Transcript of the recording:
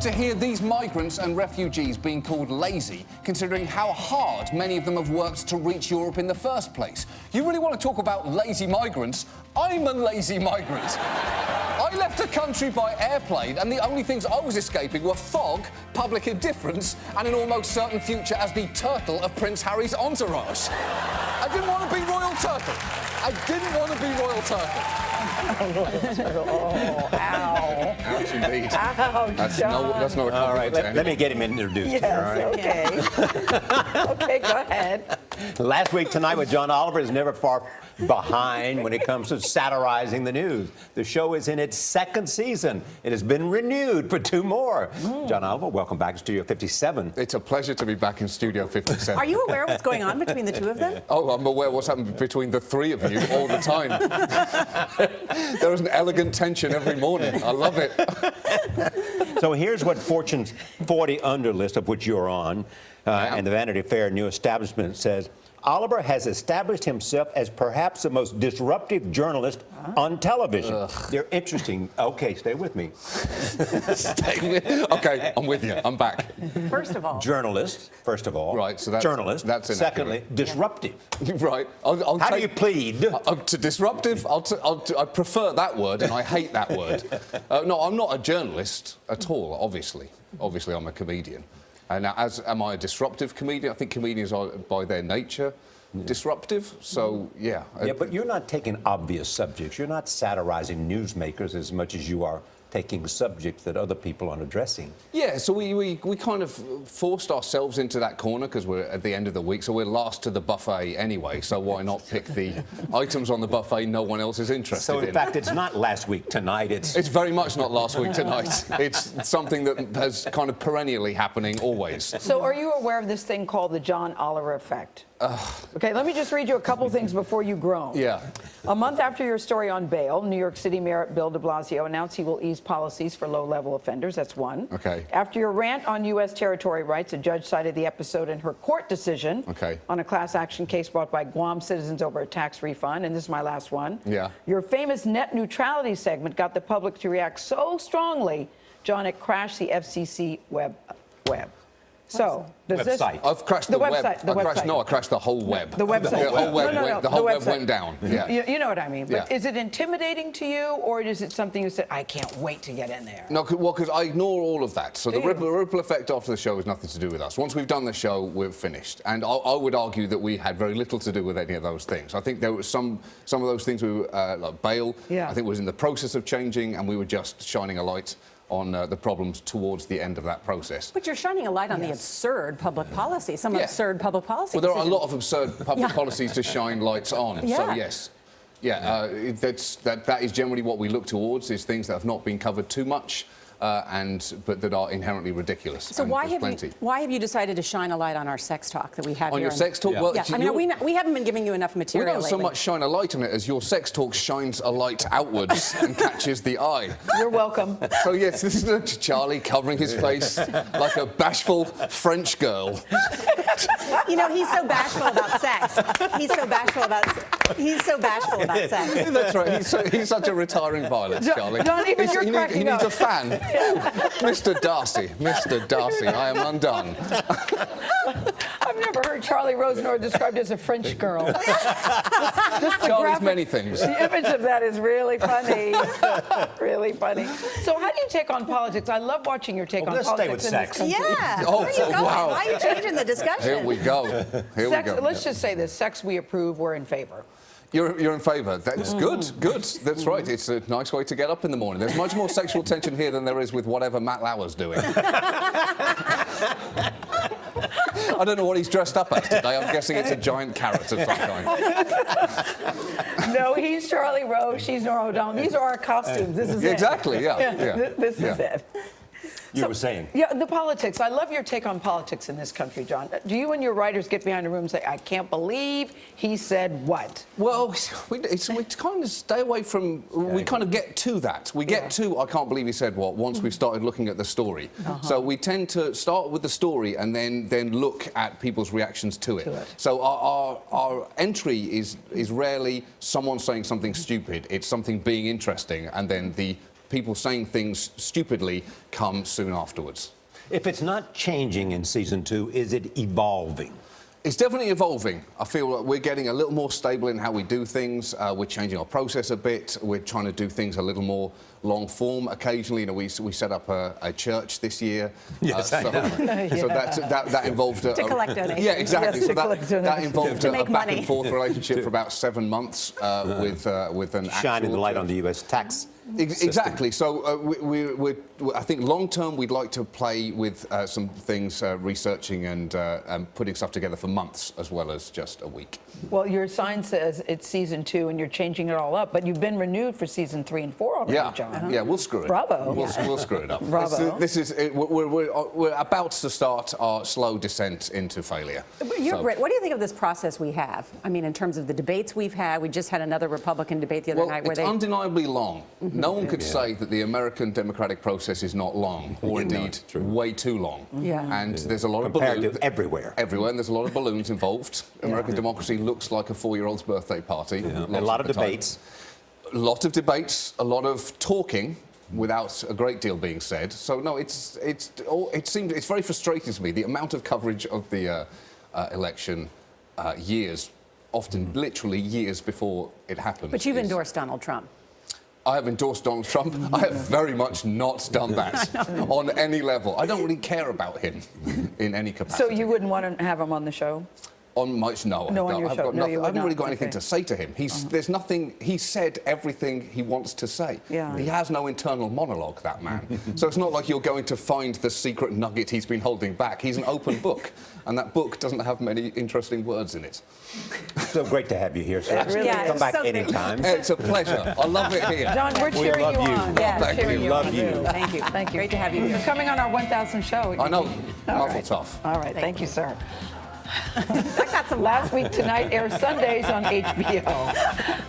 to hear these migrants and refugees being called lazy, considering how hard many of them have worked to reach Europe in the first place? You really want to talk about lazy migrants? I'm a lazy migrant. I left a country by airplane, and the only things I was escaping were fog, public indifference, and an almost certain future as the turtle of Prince Harry's entourage. I didn't want to be Royal Turtle. I didn't want to be Royal Turtle. Oh, ow. Ouch, indeed. Ouch, That's not a compliment. All right, let me get him introduced here, all right? Okay. Okay, go ahead. Last week tonight with John Oliver is never far behind when it comes to satirizing the news. The show is in its second season. It has been renewed for 2 more. John Oliver, welcome back to Studio 57. It's a pleasure to be back in Studio 57. Are you aware of what's going on between the 2 of them? Oh, I'm aware what's happening between the 3 of you all the time. There is an elegant tension every morning. I love it. So here's what Fortune's 40 Under list, of which you're on, and the Vanity Fair New Establishment says, Oliver has established himself as perhaps the most disruptive journalist on television. They're interesting. Okay, stay with me. Okay, I'm with you. I'm back. First of all. Journalist, first of all. Right, so that's... Journalist. That's inaccurate. Secondly, disruptive. Right. How do you plead? To disruptive, I prefer that word, and I hate that word. No, I'm not a journalist at all, obviously. Obviously, I'm a comedian. And am I a disruptive comedian? I think comedians are, by their nature, disruptive. So, yeah. Yeah, but you're not taking obvious subjects. You're not satirizing newsmakers as much as you are taking subjects that other people aren't addressing. Yeah, so we kind of forced ourselves into that corner because we're at the end of the week, so we're last to the buffet anyway, so why not pick the items on the buffet no one else is interested in. So, in fact, it's not last week tonight, It's very much not last week tonight. It's something that has kind of perennially happening always. So are you aware of this thing called the John Oliver effect? Okay, let me just read you a couple things before you groan. Yeah. A month after your story on bail, New York City Mayor Bill de Blasio announced he will ease policies for low-level offenders. That's one. Okay. After your rant on U.S. territory rights, a judge cited the episode in her court decision on a class action case brought by Guam citizens over a tax refund. And this is my last one. Yeah. Your famous net neutrality segment got the public to react so strongly, John, it crashed the FCC web. So, does this... I've crashed the web. website. No, I crashed the whole web. The website. The whole web went down. Yeah. You know what I mean. But Yeah. is it intimidating to you, or is it something you said, I can't wait to get in there? No, well, because I ignore all of that. So the ripple effect after the show has nothing to do with us. Once we've done the show, we're finished. And I would argue that we had very little to do with any of those things. I think there were some of those things we were, like bail, I think was in the process of changing, and we were just shining a light on the problems towards the end of that process. But you're shining a light on the absurd public policy, some absurd public policy. Well, there are a lot of absurd public policies to shine lights on, so yes. Yeah, that is generally what we look towards, is things that have not been covered too much, but that are inherently ridiculous. So why have you decided to shine a light on our sex talk that we have on here? On your sex talk? Yeah. Well, yeah. I mean, we haven't been giving you enough material We don't so much shine a light on it as your sex talk shines a light outwards and catches the eye. You're welcome. So yes, this is Charlie covering his face like a bashful French girl. You know, he's so bashful about sex. He's so bashful about sex. That's right. He's such a retiring violet, Charlie. Don't even you're cracking He needs a fan. Mr. Darcy, I am undone. I've never heard Charlie Rosenor described as a French girl. Charlie's many things. The image of that is really funny. Really funny. So how do you take on politics? I love watching your take on politics. Let's stay with sex. Yeah. Oh, where are you going? wow. Why are you changing the discussion? Here we go. Let's just say this. Sex we approve, we're in favor. You're in favour. That's good. That's right. It's a nice way to get up in the morning. There's much more sexual tension here than there is with whatever Matt Lauer's doing. I don't know what he's dressed up as today. I'm guessing it's a giant carrot of some kind. No, he's Charlie Rose. She's Nora O'Donnell. These are our costumes. This is exactly. it. This is it. You were saying. Yeah, the politics. I love your take on politics in this country, John. Do you and your writers get behind a room and say, I can't believe he said what? Well, we kind of stay away from... We kind of get to that. We get to, I can't believe he said what, once we've started looking at the story. So we tend to start with the story and then look at people's reactions to it. So our entry is rarely someone saying something stupid. It's something being interesting, and then the people saying things stupidly come soon afterwards. If it's not changing in season 2, is it evolving? It's definitely evolving. I feel like we're getting a little more stable in how we do things. We're changing our process a bit. We're trying to do things a little more long form. Occasionally, you know, we set up a church this year. Yes, I know. So that involved To collect donations. Yeah, exactly. Yes, so to collect that donations. involved To a make back money. and forth relationship for about 7 months with an Shining the actual light on the U.S. tax Exactly. So I think long term we'd like to play with some things, researching and putting stuff together for months as well as just a week. Well, your sign says it's season 2 and you're changing it all up, but you've been renewed for season 3 and 4 already, Yeah, John. yeah, we'll screw it. Bravo. We'll screw it up. Bravo. We're about to start our slow descent into failure. You're great. What do you think of this process we have? I mean, in terms of the debates we've had, we just had another Republican debate the other night where it's undeniably long. No one could say that the American democratic process is not long, or indeed way too long. Yeah. And there's a lot of compared balloons to everywhere. Everywhere, and there's a lot of balloons involved. American democracy looks like a 4-year-old's birthday party. A lot of debates. A lot of debates, a lot of talking without a great deal being said. So no, it's very frustrating to me, the amount of coverage of the election years, often literally years before it happens. But you've endorsed Donald Trump. I have endorsed Donald Trump. I have very much not done that on any level. I don't really care about him in any capacity. So you wouldn't want to have him on the show? On my no, No, on your I've show. got No, nothing. you I would haven't really not. got anything to say to him. There's nothing. He said everything he wants to say. Yeah. He has no internal monologue, that man. So it's not like you're going to find the secret nugget he's been holding back. He's an open book, and that book doesn't have many interesting words in it. So great to have you here, sir. It really Yeah, is. Come back so great. anytime. It's a pleasure. I love it here. John, we're cheering love you. on. Yeah, We're cheering we love on. you. Thank you. Thank you. Great to have you You're here. coming on our 1,000th show. I know. All Muzzle tough. All right. Thank you, sir. I got some Last Week Tonight airs Sundays on HBO.